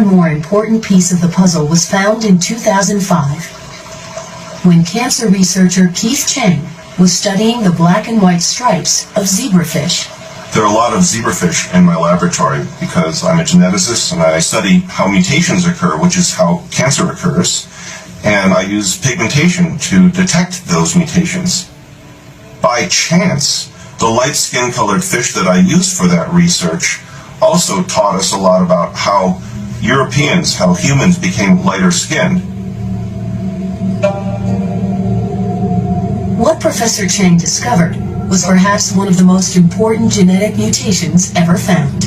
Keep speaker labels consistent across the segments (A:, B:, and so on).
A: more important piece of the puzzle was found in 2005, when cancer researcher Keith Chang was studying the black and white stripes of zebrafish.
B: There are a lot of zebrafish in my laboratory because I'm a geneticist and I study how mutations occur, which is how cancer occurs, and I use pigmentation to detect those mutations. By chance, the light skin-colored fish that I used for that research also taught us a lot about how Europeans, how humans became lighter skinned.
A: What Professor Chang discovered was perhaps one of the most important genetic mutations ever found.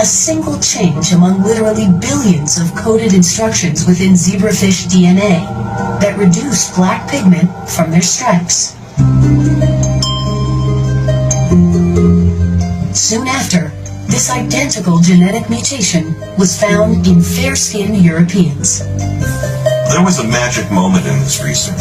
A: A single change among literally billions of coded instructions within zebrafish DNA that reduced black pigment from their stripes. Soon after, this identical genetic mutation was found in fair-skinned Europeans.
B: There was a magic moment in this research.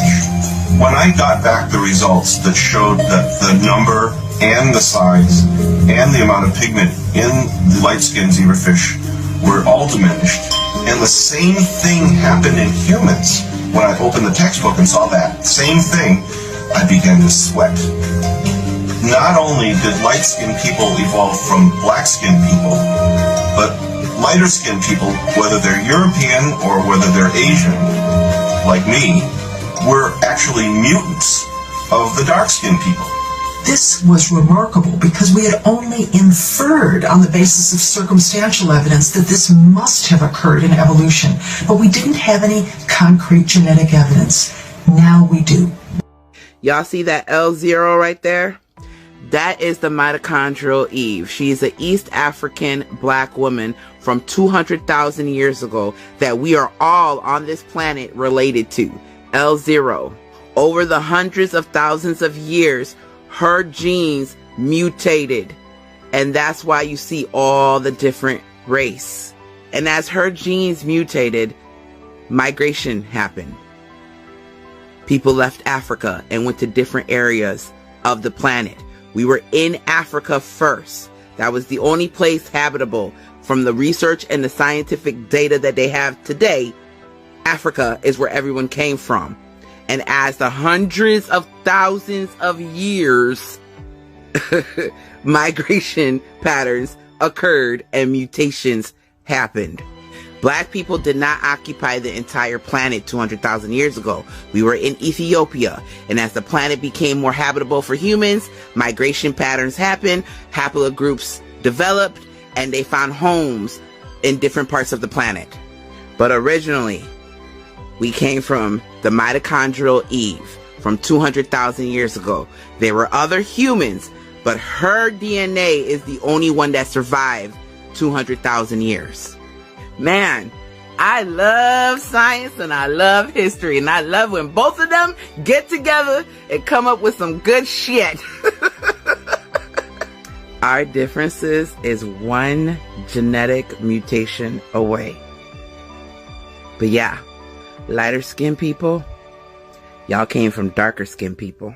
B: When I got back the results that showed that the number and the size and the amount of pigment in the light-skinned zebrafish were all diminished, and the same thing happened in humans. When I opened the textbook and saw that same thing, I began to sweat. Not only did light-skinned people evolve from black-skinned people, but lighter-skinned people, whether they're European or whether they're Asian, like me, were actually mutants of the dark-skinned people.
C: This was remarkable because we had only inferred on the basis of circumstantial evidence that this must have occurred in evolution, but we didn't have any concrete genetic evidence. Now we do.
D: Y'all see that L0 right there? That is the mitochondrial Eve. She's an East African black woman from 200,000 years ago that we are all on this planet related to. L0. Over the hundreds of thousands of years, her genes mutated. And that's why you see all the different race. And as her genes mutated, migration happened. People left Africa and went to different areas of the planet. We were in Africa first. That was the only place habitable. From the research and the scientific data that they have today, Africa is where everyone came from. And as the hundreds of thousands of years, migration patterns occurred and mutations happened. Black people did not occupy the entire planet 200,000 years ago. We were in Ethiopia. And as the planet became more habitable for humans, migration patterns happened, haplogroups developed, and they found homes in different parts of the planet. But originally, we came from the mitochondrial Eve from 200,000 years ago. There were other humans, but her DNA is the only one that survived 200,000 years. Man, I love science and I love history, and I love when both of them get together and come up with some good shit. Our differences is one genetic mutation away. But yeah, lighter skinned people, y'all came from darker skinned people.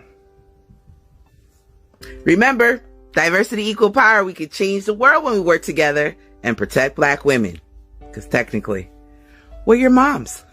D: Remember, diversity equal power. We could change the world when we work together and protect black women. Because technically, we're your moms.